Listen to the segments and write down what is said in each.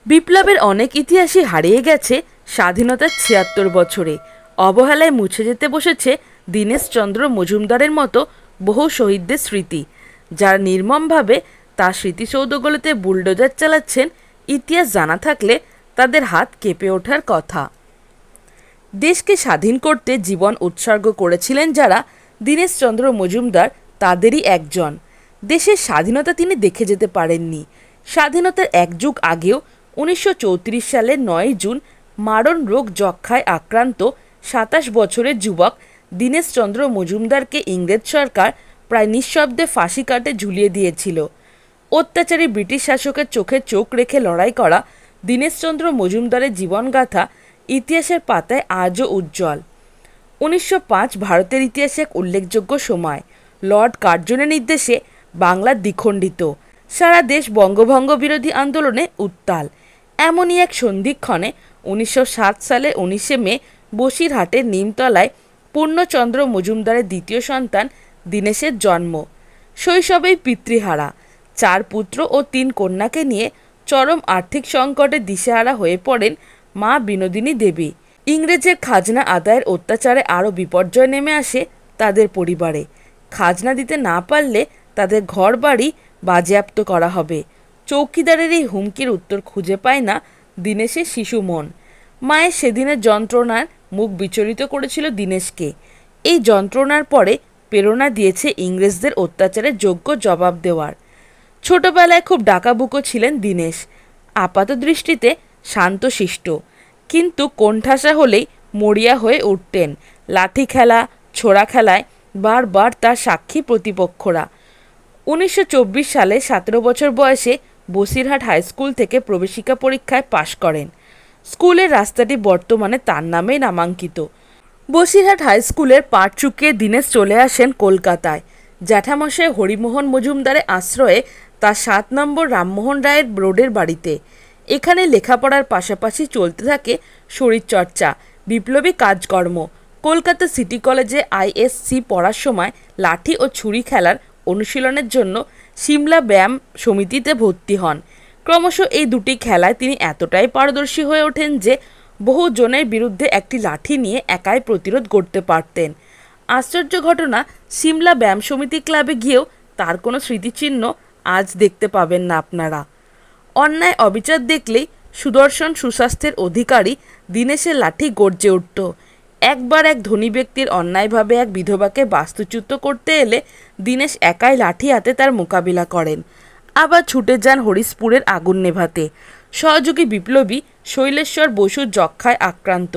বিপ্লবের অনেক ইতিহাসই হারিয়ে গেছে স্বাধীনতার ৭৬ বছরে। অবহেলায় মুছে যেতে বসেছে দীনেশচন্দ্র মজুমদারের মতো বহু শহীদদের স্মৃতি, যারা নির্মমভাবে তার স্মৃতিসৌধগুলোতে বুলডোজার চালাচ্ছেন। ইতিহাস জানা থাকলে তাদের হাত কেঁপে ওঠার কথা। দেশকে স্বাধীন করতে জীবন উৎসর্গ করেছিলেন যারা, দীনেশচন্দ্র মজুমদার তাদেরই একজন। দেশের স্বাধীনতা তিনি দেখে যেতে পারেননি। স্বাধীনতার এক যুগ আগেও ১৯৩৪ সালের ৯ জুন মারণ রোগ যক্ষ্মায় আক্রান্ত ২৭ বছরের যুবক দীনেশচন্দ্র মজুমদারকে ইংরেজ সরকার প্রায় নিঃশব্দে ফাঁসি কাটে ঝুলিয়ে দিয়েছিল। অত্যাচারী ব্রিটিশ শাসকের চোখে চোখ রেখে লড়াই করা দীনেশচন্দ্র মজুমদারের জীবনগাথা ইতিহাসের পাতায় আজও উজ্জ্বল। ১৯০৫ ভারতের ইতিহাসে এক উল্লেখযোগ্য সময়। লর্ড কার্জনের নির্দেশে বাংলা দ্বিখণ্ডিত। সারা দেশ বঙ্গভঙ্গ বিরোধী আন্দোলনে উত্তাল। এমনই এক সন্ধিক্ষণে ১৯০৭ সালে ১৯শে মে বসিরহাটের নিমতলায় পূর্ণচন্দ্র মজুমদারের দ্বিতীয় সন্তান দীনেশের জন্ম। শৈশবেই পিতৃহারা ৪ পুত্র ও ৩ কন্যাকে নিয়ে চরম আর্থিক সংকটে দিশেহারা হয়ে পড়েন মা বিনোদিনী দেবী। ইংরেজের খাজনা আদায়ের অত্যাচারে আরও বিপর্যয় নেমে আসে তাদের পরিবারে। খাজনা দিতে না পারলে তাদের ঘর বাড়ি বাজেয়াপ্ত করা হবে। চৌকিদারের এই হুমকির উত্তর খুঁজে পায় না দীনেশের শিশু মন। মায়ের সেদিনের যন্ত্রণার মুখ বিচলিত করেছিল দীনেশকে। এই যন্ত্রণার পরে প্রেরণা দিয়েছে ইংরেজদের অত্যাচারের যোগ্য জবাব দেওয়ার। ছোটবেলায় খুব ডাকাবুকো ছিলেন দীনেশ। আপাত দৃষ্টিতে শান্তশিষ্ট, কিন্তু কোণঠাসা হলেই মরিয়া হয়ে উঠতেন। লাঠি খেলা, ছোড়া খেলায় বারবার তার সাক্ষী প্রতিপক্ষরা। ১৯২৪ সালে ১৭ বছর বয়সে বসিরহাট হাই স্কুল থেকে প্রবেশিকা পরীক্ষায় পাশ করেন। স্কুলের রাস্তাটি বর্তমানে তার নামেই নামাঙ্কিত। বসিরহাট হাই স্কুলের পাঠ চুকিয়ে দীনেশ চলে আসেন কলকাতায়। জ্যাঠামশাই হরিমোহন মজুমদারের আশ্রয়ে তার ৭ নম্বর রামমোহন রায়ের রোডের বাড়িতে। এখানে লেখাপড়ার পাশাপাশি চলতে থাকে শরীরচর্চা, বিপ্লবী কাজকর্ম। কলকাতা সিটি কলেজে আইএসসি পড়ার সময় লাঠি ও ছুরি খেলার অনুশীলনের জন্য সিমলা ব্যায়াম সমিতিতে ভর্তি হন। ক্রমশ এই দুটি খেলায় তিনি এতটাই পারদর্শী হয়ে ওঠেন যে বহু জনের বিরুদ্ধে একটি লাঠি নিয়ে একাই প্রতিরোধ করতে পারতেন। আশ্চর্য ঘটনা, সিমলা ব্যায়াম সমিতি ক্লাবে গিয়েও তার কোনো স্মৃতিচিহ্ন আজ দেখতে পাবেন না আপনারা। অন্যায় অবিচার দেখলেই সুদর্শন সুস্বাস্থ্যের অধিকারী দীনেশের লাঠি গর্জে উঠত। একবার এক ধনী ব্যক্তির অন্যায়ভাবে এক বিধবাকে বাস্তুচ্যুত করতে এলে দীনেশ একাই লাঠি হাতে তার মোকাবিলা করেন। আবার ছুটে যান হরিশপুরের আগুন নেভাতে। সহযোগী বিপ্লবী শৈলেশ্বর বসুর যক্ষ্মায় আক্রান্ত।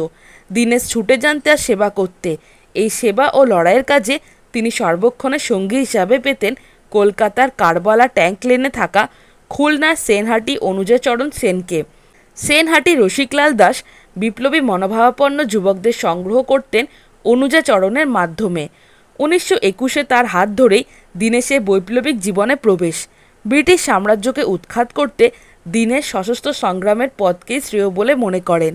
দীনেশ ছুটে যান তার সেবা করতে। এই সেবা ও লড়াইয়ের কাজে তিনি সর্বক্ষণের সঙ্গী হিসাবে পেতেন কলকাতার কারবালা ট্যাঙ্ক লেনে থাকা খুলনার সেনহাটি অনুজাচরণ সেনকে। সেনহাটি রসিকলাল দাস বিপ্লবী মনোভাবাপন্ন যুবকদের সংগ্রহ করতেন অনুজাচরণের মাধ্যমে। ১৯২১-এ তার হাত ধরেই দীনেশের বৈপ্লবিক জীবনে প্রবেশ। ব্রিটিশ সাম্রাজ্যকে উৎখাত করতে দীনেশ সশস্ত্র সংগ্রামের পথকেই শ্রেয় বলে মনে করেন।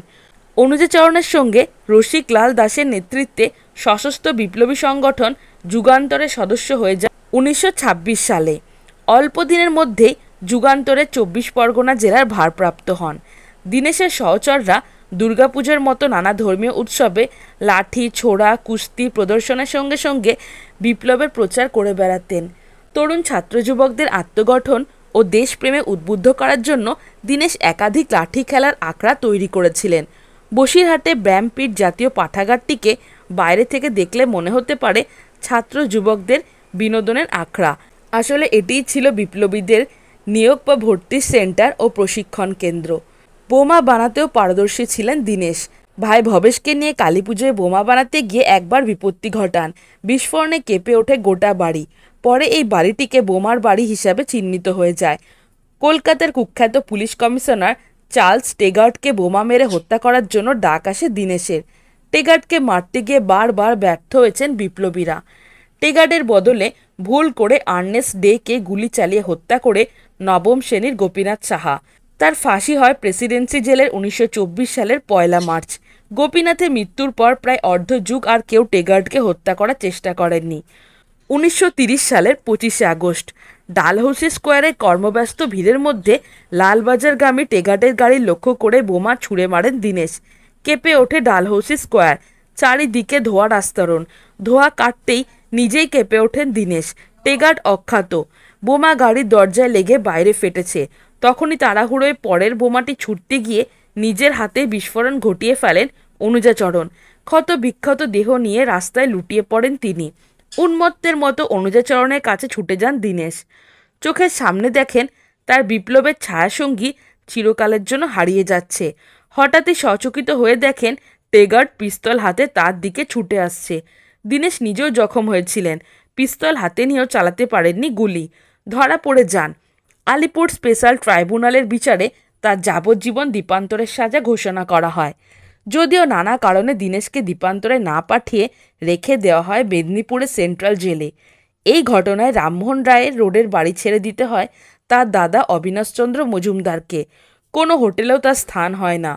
অনুজাচরণের সঙ্গে রসিকলাল দাসের নেতৃত্বে সশস্ত্র বিপ্লবী সংগঠন যুগান্তরের সদস্য হয়ে যায় ১৯২৬ সালে। অল্প দিনের মধ্যেই যুগান্তরের ২৪ পরগনা জেলার ভারপ্রাপ্ত হন। দীনেশের সহচররা দুর্গাপূজার মতো নানা ধর্মীয় উৎসবে লাঠি, ছোড়া, কুস্তি প্রদর্শনের সঙ্গে সঙ্গে বিপ্লবের প্রচার করে বেড়াতেন। তরুণ ছাত্র যুবকদের আত্মগঠন ও দেশপ্রেমে উদ্বুদ্ধ করার জন্য দীনেশ একাধিক লাঠি খেলার আখড়া তৈরি করেছিলেন। বসিরহাটে ব্যায়ামপীঠ জাতীয় পাঠাগারটিকে বাইরে থেকে দেখলে মনে হতে পারে ছাত্র যুবকদের বিনোদনের আখড়া। আসলে এটিই ছিল বিপ্লবীদের নিয়োগ বা ভর্তির সেন্টার ও প্রশিক্ষণ কেন্দ্র। বোমা বানাতেও পারদর্শী ছিলেন দীনেশ। ভাই ভবেশকে নিয়ে কালী পুজোয় বোমা বানাতে গিয়ে একবার বিপত্তি ঘটান। বিস্ফোরণে কেঁপে ওঠে গোটা বাড়ি। পরে এই বাড়িটিকে বোমার বাড়ি হিসাবে চিহ্নিত হয়ে যায়। কলকাতার কুখ্যাত পুলিশ কমিশনার চার্লস টেগার্টকে বোমা মেরে হত্যা করার জন্য ডাক আসে দীনেশের। টেগার্টকে মারতে গিয়ে বারবার ব্যর্থ হয়েছেন বিপ্লবীরা। টেগার্টের বদলে ভুল করে আর্নেস্ট ডেকে গুলি চালিয়ে হত্যা করে নবম শ্রেণীর গোপীনাথ সাহা। তার ফাঁসি হয় প্রেসিডেন্সি জেলের ১৯২৪ সালের ১ মার্চ। গোপীনাথের মৃত্যুর পর প্রায় অর্ধযুগ আর কেউ টেগার্টকে হত্যা করার চেষ্টা করেননি। ১৯৩০ সালের ২৫শে আগস্ট ডালহৌসি স্কোয়ারে কর্মব্যস্ত ভিড়ের মধ্যে লালবাজারগামী টেগাটের গাড়ি লক্ষ্য করে বোমা ছুঁড়ে মারেন দীনেশ। কেঁপে ওঠে ডালহৌসি স্কোয়ার। চারিদিকে ধোঁয়ার আস্তরণ। ধোঁয়া কাটতেই নিজেই কেঁপে ওঠেন দীনেশ। টেগার্ড অখ্যাত। বোমা গাড়ির দরজায় লেগে বাইরে ফেটেছে। তখনই তাড়াহুড়োয় পরের বোমাটি ছুটতে গিয়ে নিজের হাতে বিস্ফোরণ ঘটিয়ে ফেলেন অনুজাচরণ। ক্ষত বিক্ষত দেহ নিয়ে রাস্তায় লুটিয়ে পড়েন তিনি। উন্মত্তের মতো অনুজাচরণের কাছে ছুটে যান দীনেশ। চোখের সামনে দেখেন তার বিপ্লবের ছায়াসঙ্গী চিরকালের জন্য হারিয়ে যাচ্ছে। হঠাৎই সচকিত হয়ে দেখেন টেগার্ড পিস্তল হাতে তার দিকে ছুটে আসছে। দীনেশ নিজেও জখম হয়েছিলেন। পিস্তল হাতে নিয়েও চালাতে পারেননি গুলি। ধরা পড়ে যান। আলিপুর স্পেশাল ট্রাইব্যুনালের বিচারে তার যাবজ্জীবন দ্বীপান্তরের সাজা ঘোষণা করা হয়। যদিও নানা কারণে দীনেশকে দ্বীপান্তরে না পাঠিয়ে রেখে দেওয়া হয় মেদিনীপুরের সেন্ট্রাল জেলে। এই ঘটনায় রামমোহন রায়ের রোডের বাড়ি ছেড়ে দিতে হয় তার দাদা অবিনাশচন্দ্র মজুমদারকে। কোনো হোটেলেও তার স্থান হয় না।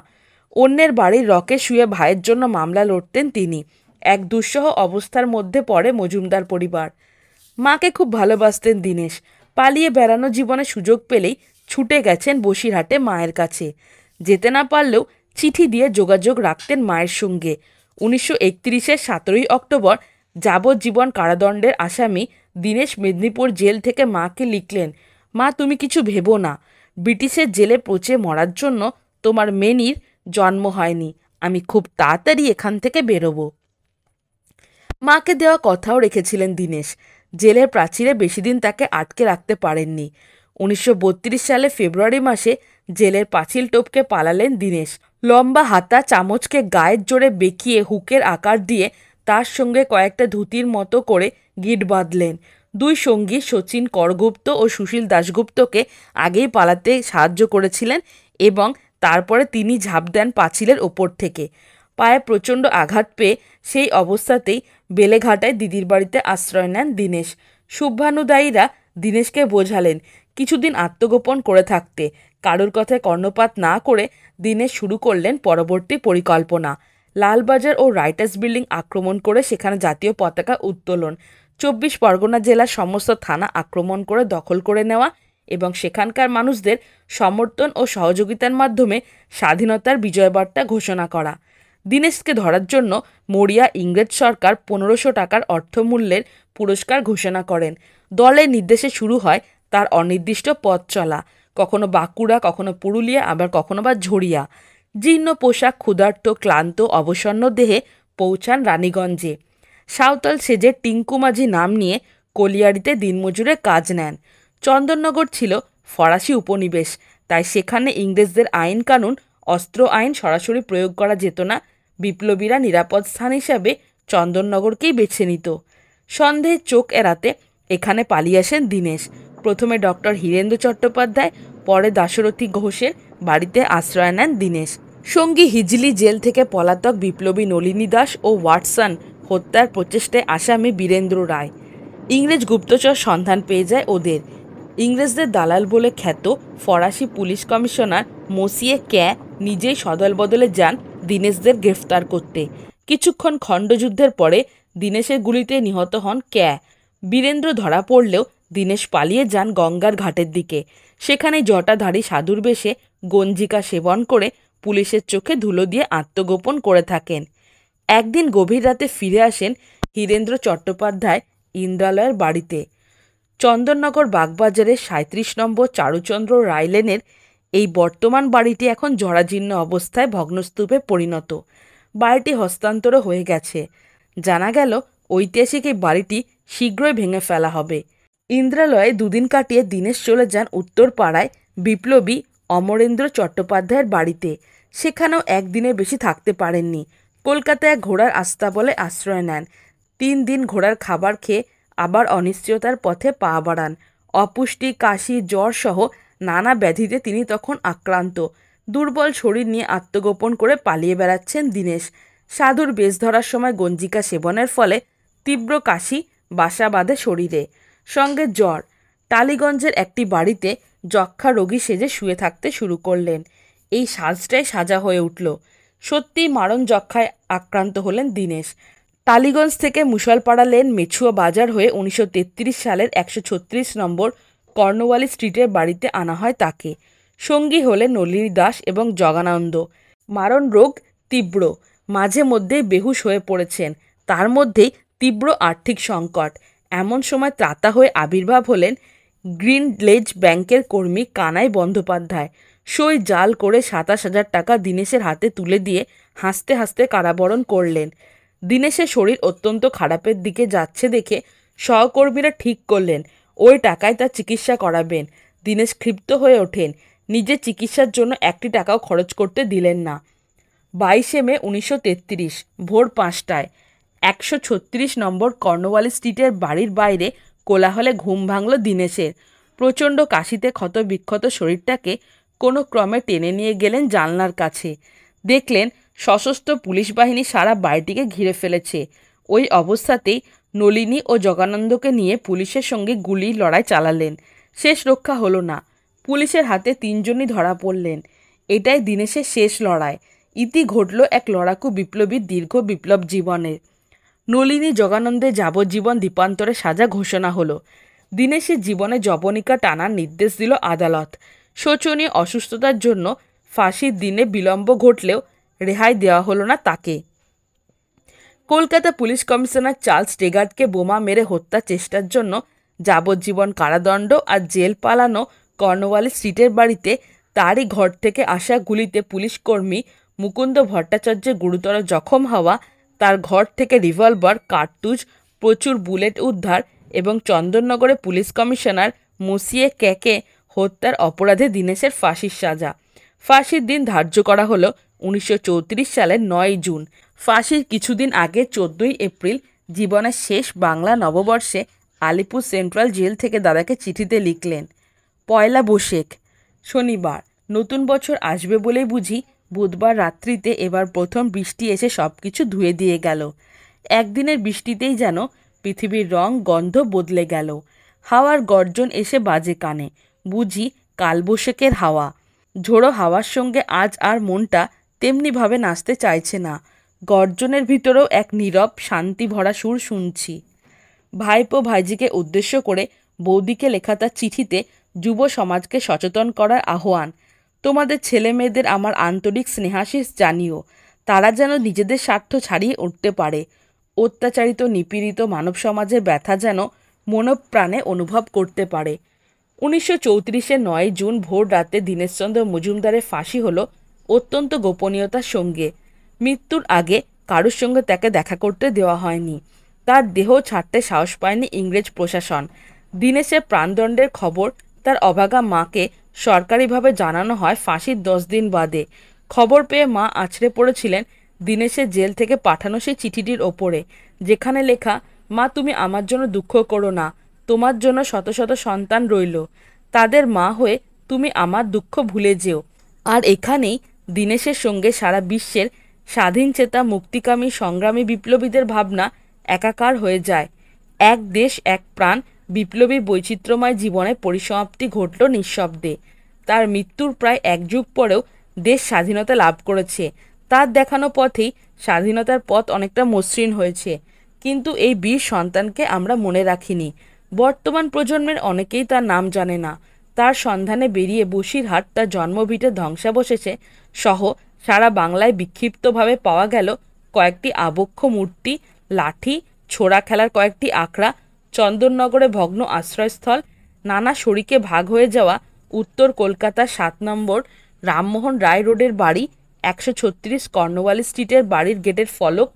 অন্যের বাড়ির রকে শুয়ে ভাইয়ের জন্য মামলা লড়তেন তিনি। এক দুঃসহ অবস্থার মধ্যে পড়ে মজুমদার পরিবার। মাকে খুব ভালোবাসতেন দীনেশ। পালিয়ে বেড়ানো জীবনে সুযোগ পেলেই ছুটে গেছেন বসিরহাটে মায়ের কাছে। যেতে না পারলেও চিঠি দিয়ে যোগাযোগ রাখতেন মায়ের সঙ্গে। 1931-এর 17ই অক্টোবর যাবজ্জীবন কারাদণ্ডের আসামি দীনেশ মেদিনীপুর জেল থেকে মাকে লিখলেন, মা, তুমি কিছু ভেবো না। ব্রিটিশের জেলে পচে মরার জন্য তোমার মেনির জন্ম হয়নি। আমি খুব তাড়াতাড়ি এখান থেকে বেরোবো। মাকে দেওয়া কথাও রেখেছিলেন দীনেশ। জেলের প্রাচীরে বেশিদিন তাকে আটকে রাখতে পারেননি। 1932 সালে ফেব্রুয়ারি মাসে জেলের পাঁচিল টপকে পালালেন দীনেশ। লম্বা হাতা চামচকে গায়ের জোরে বেঁকিয়ে হুকের আকার দিয়ে তার সঙ্গে কয়েকটা ধুতির মতো করে গিঁট বাঁধলেন। দুই সঙ্গী শচীন করগুপ্ত ও সুশীল দাশগুপ্তকে আগেই পালাতে সাহায্য করেছিলেন এবং তারপরে তিনি ঝাঁপ দেন পাঁচিলের ওপর থেকে। পায়ে প্রচণ্ড আঘাত পেয়ে সেই অবস্থাতেই বেলেঘাটায় দিদির বাড়িতে আশ্রয় নেন দীনেশ। শুভানুদায়ীরা দীনেশকে বোঝালেন কিছুদিন আত্মগোপন করে থাকতে। কারোর কথায় কর্ণপাত না করে দীনেশ শুরু করলেন পরবর্তী পরিকল্পনা। লালবাজার ও রাইটার্স বিল্ডিং আক্রমণ করে সেখানে জাতীয় পতাকা উত্তোলন, 24 পরগনা জেলার সমস্ত থানা আক্রমণ করে দখল করে নেওয়া এবং সেখানকার মানুষদের সমর্থন ও সহযোগিতার মাধ্যমে স্বাধীনতার বিজয়বার্তা ঘোষণা করা। দীনেশকে ধরার জন্য মরিয়া ইংরেজ সরকার 1500 টাকার অর্থমূল্যের পুরস্কার ঘোষণা করেন। দলের নির্দেশে শুরু হয় তার অনির্দিষ্ট পথ চলা, কখনো বাঁকুড়া, কখনো পুরুলিয়া, আবার কখনো বা ঝরিয়া। জীর্ণ পোশাক, ক্ষুধার্ত, ক্লান্ত, অবসন্ন দেহে পৌঁছান রানীগঞ্জে। সাঁওতাল সেজে টিঙ্কু মাঝি নাম নিয়ে কলিয়ারিতে দিনমজুরে কাজ নেন। চন্দননগর ছিল ফরাসি উপনিবেশ, তাই সেখানে ইংরেজদের আইন কানুন, অস্ত্র আইন সরাসরি প্রয়োগ করা যেত না। বিপ্লবীরা নিরাপদ স্থান হিসাবে চন্দননগরকেই বেছে নিত। সন্দেহে চোখ এড়াতে এখানে পালিয়ে আসেন দীনেশ। প্রথমে ডক্টর হীরেন্দ্র চট্টোপাধ্যায়, পরে দাশরথী ঘোষের বাড়িতে আশ্রয় নেন দীনেশ। সঙ্গী হিজলি জেল থেকে পলাতক বিপ্লবী নলিনী দাস ও ওয়াটসন হত্যার প্রচেষ্টায় আসামি বীরেন্দ্র রায়। ইংরেজ গুপ্তচর সন্ধান পেয়ে যায় ওদের। ইংরেজদের দালাল বলে খ্যাত ফরাসি পুলিশ কমিশনার মসিয়ে ক্যা নিজেই সদল বদলে যান দীনেশদের গ্রেফতার করতে। কিছুক্ষণ খণ্ডযুদ্ধের পরে দীনেশের গুলিতে নিহত হন ক্যা। বীরেন্দ্র ধরা পড়লেও দীনেশ পালিয়ে যান গঙ্গার ঘাটের দিকে। সেখানে জটাধারী সাধুর বেশে গঞ্জিকা সেবন করে পুলিশের চোখে ধুলো দিয়ে আত্মগোপন করে থাকেন। একদিন গভীর রাতে ফিরে আসেন হীরেন্দ্র চট্টোপাধ্যায় ইন্দ্রালয়ের বাড়িতে। চন্দননগর বাগবাজারের 37 নম্বর চারুচন্দ্র রায় লেনের এই বর্তমান বাড়িটি এখন জরাজীর্ণ অবস্থায় ভগ্নস্তূপে পরিণত। বাড়িটি হস্তান্তর হয়ে গেছে। জানা গেল ঐতিহাসিক এই বাড়িটি শীঘ্রই ভেঙে ফেলা হবে। ইন্দ্রালয়ে দুদিন কাটিয়ে দীনেশ চলে যান উত্তর পাড়ায় বিপ্লবী অমরেন্দ্র চট্টোপাধ্যায়ের বাড়িতে। সেখানেও একদিনের বেশি থাকতে পারেননি। কলকাতায় ঘোড়ার আস্তাবলে আশ্রয় নেন। 3 দিন ঘোড়ার খাবার খেয়ে আবার অনিশ্চয়তার পথে পা বাড়ান। অপুষ্টি, কাশি, জ্বর সহ নানা ব্যাধিতে তিনি তখন আক্রান্ত। দুর্বল শরীর নিয়ে আত্মগোপন করে পালিয়ে বেড়াচ্ছেন দীনেশ। সাধুর বেশ ধরার সময় গঞ্জিকা সেবনের ফলে তীব্র কাশি বাসা বাঁধে শরীরে, সঙ্গে জ্বর। টালিগঞ্জের একটি বাড়িতে যক্ষ্মা রোগী সেজে শুয়ে থাকতে শুরু করলেন। এই সাজটাই সাজা হয়ে উঠল। সত্যিই মারণ যক্ষ্মায় আক্রান্ত হলেন দীনেশ। টালিগঞ্জ থেকে মুশালপাড়া লেন মেছুয়া বাজার হয়ে 1933 সালের 136 নম্বর কর্নওয়ালিস স্ট্রিটের বাড়িতে আনা হয় তাকে। সঙ্গী হলেন নলিনী দাস এবং জগানন্দ। মারণ রোগ তীব্র, মাঝে মধ্যেই বেহুশ হয়ে পড়েছেন। তার মধ্যেই তীব্র আর্থিক সংকট। এমন সময় ত্রাতা হয়ে আবির্ভাব হলেন গ্রিনলেজ ব্যাংকের কর্মী কানাই বন্দ্যোপাধ্যায়। সই জাল করে 27,000 টাকা দীনেশের হাতে তুলে দিয়ে হাসতে হাসতে কারাবরণ করলেন। দীনেশের শরীর অত্যন্ত খারাপের দিকে যাচ্ছে দেখে সহকর্মীরা ঠিক করলেন ওই টাকায় তার চিকিৎসা করাবেন। দীনেশ ক্ষিপ্ত হয়ে ওঠেন, নিজের চিকিৎসার জন্য 1 টাকাও খরচ করতে দিলেন না। 22শে মে 1933 ভোর 5টায় 136 নম্বর কর্নওয়ালিস স্ট্রিটের বাড়ির বাইরে কোলাহলে ঘুম ভাঙল দীনেশের। প্রচণ্ড কাশিতে ক্ষত বিক্ষত শরীরটাকে কোনো ক্রমে টেনে নিয়ে গেলেন জানলার কাছে। দেখলেন সশস্ত্র পুলিশ বাহিনী সারা বাড়িটিকে ঘিরে ফেলেছে। ওই অবস্থাতেই নলিনী ও জগানন্দকে নিয়ে পুলিশের সঙ্গে গুলির লড়াই চালালেন। শেষ রক্ষা হলো না, পুলিশের হাতে 3 জনই ধরা পড়লেন। এটাই দীনেশের শেষ লড়াই। ইতি ঘটল এক লড়াকু বিপ্লবীর দীর্ঘ বিপ্লব জীবনের। নলিনী জগানন্দের যাবজ্জীবন দ্বীপান্তরে সাজা ঘোষণা হলো। দীনেশের জীবনে যবনিকা টানার নির্দেশ দিল আদালত। শোচনীয় অসুস্থতার জন্য ফাঁসির দিনে বিলম্ব ঘটলেও রেহাই দেওয়া হলো না তাকে। কলকাতা পুলিশ কমিশনার চার্লস টেগার্টকে বোমা মেরে হত্যা চেষ্টার জন্য যাবজ্জীবন কারাদণ্ড আর জেল পালানো কর্নওয়ালিস স্ট্রিটের বাড়িতে তারই ঘর থেকে আসা গুলিতে পুলিশ কর্মী মুকুন্দ ভট্টাচার্যের গুরুতর জখম হওয়া, তার ঘর থেকে রিভলভার, কার্তুজ, প্রচুর বুলেট উদ্ধার এবং চন্দননগরে পুলিশ কমিশনার মসিয়ে ক্যাকে হত্যার অপরাধে দীনেশের ফাঁসির সাজা। ফাঁসির দিন ধার্য করা হলো 1934 সালের 9 জুন। ফাঁসির কিছুদিন আগে 14ই এপ্রিল জীবনের শেষ বাংলা নববর্ষে আলিপুর সেন্ট্রাল জেল থেকে দাদাকে চিঠিতে লিখলেন, পয়লা বৈশাখ শনিবার, নতুন বছর আসবে বলেই বুঝি বুধবার রাত্রিতে এবার প্রথম বৃষ্টি এসে সব কিছু ধুয়ে দিয়ে গেল। একদিনের বৃষ্টিতেই যেন পৃথিবীর রং গন্ধ বদলে গেল। হাওয়ার গর্জন এসে বাজে কানে, বুঝি কালবৈশাখের হাওয়া। ঝোড়ো হাওয়ার সঙ্গে আজ আর মনটা তেমনিভাবে নাচতে চাইছে না। গর্জনের ভিতরেও এক নীরব শান্তি ভরা সুর শুনছি। ভাইপো ভাইজিকে উদ্দেশ্য করে বৌদিকে লেখা তার চিঠিতে যুব সমাজকে সচেতন করার আহ্বান। তোমাদের ছেলে মেয়েদের আমার আন্তরিক স্নেহাশিস জানিও। তারা যেন নিজেদের স্বার্থ ছাড়িয়ে উঠতে পারে। অত্যাচারিত নিপীড়িত মানব সমাজের ব্যথা যেন মনপ্রাণে অনুভব করতে পারে। 1934-এর 9 জুন ভোর রাতে দীনেশচন্দ্র মজুমদারের ফাঁসি হলো অত্যন্ত গোপনীয়তার সঙ্গে। মৃত্যুর আগে কারোর সঙ্গে তাকে দেখা করতে দেওয়া হয়নি। তার দেহ ছাড়তে সাহস পায়নি ইংরেজ প্রশাসন। দীনেশের প্রাণদণ্ডের খবর তার অভাগা মাকে সরকারিভাবে জানানো হয় ফাঁসির 10 দিন বাদে। খবর পেয়ে মা আছড়ে পড়েছিলেন দীনেশের জেল থেকে পাঠানো সেই চিঠিটির ওপরে, যেখানে লেখা, মা তুমি আমার জন্য দুঃখ করো না, তোমার জন্য শত শত সন্তান রইল, তাদের মা হয়ে তুমি আমার দুঃখ ভুলে যেও। আর এখানেই দীনেশের সঙ্গে সারা বিশ্বের স্বাধীনচেতা মুক্তিকামী সংগ্রামী বিপ্লবীদের ভাবনা একাকার হয়ে যায়। এক দেশ এক প্রাণ বিপ্লবী বৈচিত্র্যময় জীবনের পরিসমাপ্তি ঘটল নিঃশব্দে। তার মৃত্যুর প্রায় 1 যুগ পরেও দেশ স্বাধীনতা লাভ করেছে। তার দেখানো পথেই স্বাধীনতার পথ অনেকটা মসৃণ হয়েছে। কিন্তু এই বীর সন্তানকে আমরা মনে রাখিনি। বর্তমান প্রজন্মের অনেকেই তার নাম জানে না। তার সন্ধানে বেরিয়ে বসিরহাট, তার জন্মভিটে ধ্বংসাবশেষে সহ সারা বাংলায় বিক্ষিপ্তভাবে পাওয়া গেল কয়েকটি আবক্ষ মূর্তি, লাঠি, ছোড়া খেলার কয়েকটি আখড়া, চন্দননগরে ভগ্ন আশ্রয়স্থল, নানা শরিকে ভাগ হয়ে যাওয়া উত্তর কলকাতার 7 নম্বর রামমোহন রায় রোডের বাড়ি, 136 কর্নওয়ালিস স্ট্রিটের বাড়ির গেটের ফলক,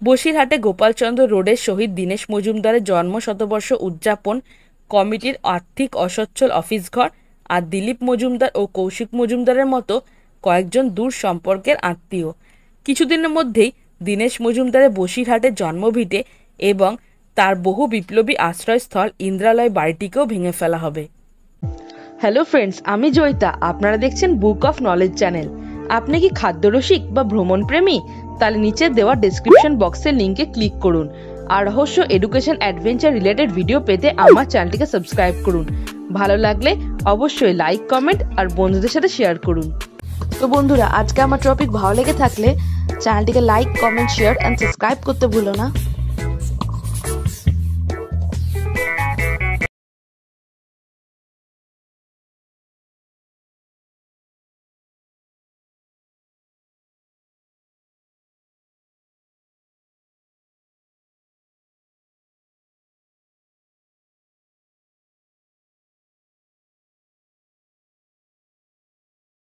বসিরহাটে গোপালচন্দ্র রোডের শহীদ দীনেশ মজুমদারের জন্ম শতবর্ষ উদযাপন কমিটির আর্থিক অসচ্ছল অফিস ঘর, আর দিলীপ মজুমদার ও কৌশিক মজুমদারের মতো কয়েকজন দূর সম্পর্কের আত্মীয়। কিছুদিনের মধ্যেই দীনেশ মজুমদারের বসিরহাটের জন্মভিটে এবং তার বহু বিপ্লবী আশ্রয়স্থল ইন্দ্রালয় বাড়িটিকেও ভেঙে ফেলা হবে। হ্যালো ফ্রেন্ডস, আমি জয়িতা। আপনারা দেখছেন বুক অফ নলেজ চ্যানেল। আপনি কি খাদ্যরসিক বা ভ্রমণ প্রেমী? তাহলে নিচে দেওয়া ডেসক্রিপশন বক্সের লিঙ্কে ক্লিক করুন আর রহস্য, এডুকেশন, অ্যাডভেঞ্চার রিলেটেড ভিডিও পেতে আমার চ্যানেলটিকে সাবস্ক্রাইব করুন। ভালো লাগলে অবশ্যই লাইক, কমেন্ট আর বন্ধুদের সাথে শেয়ার করুন। তো বন্ধুরা, আজকে আমার টপিক ভালো লেগে থাকলে চ্যানেলটিকে like, comment, share and subscribe করতে ভুলো না।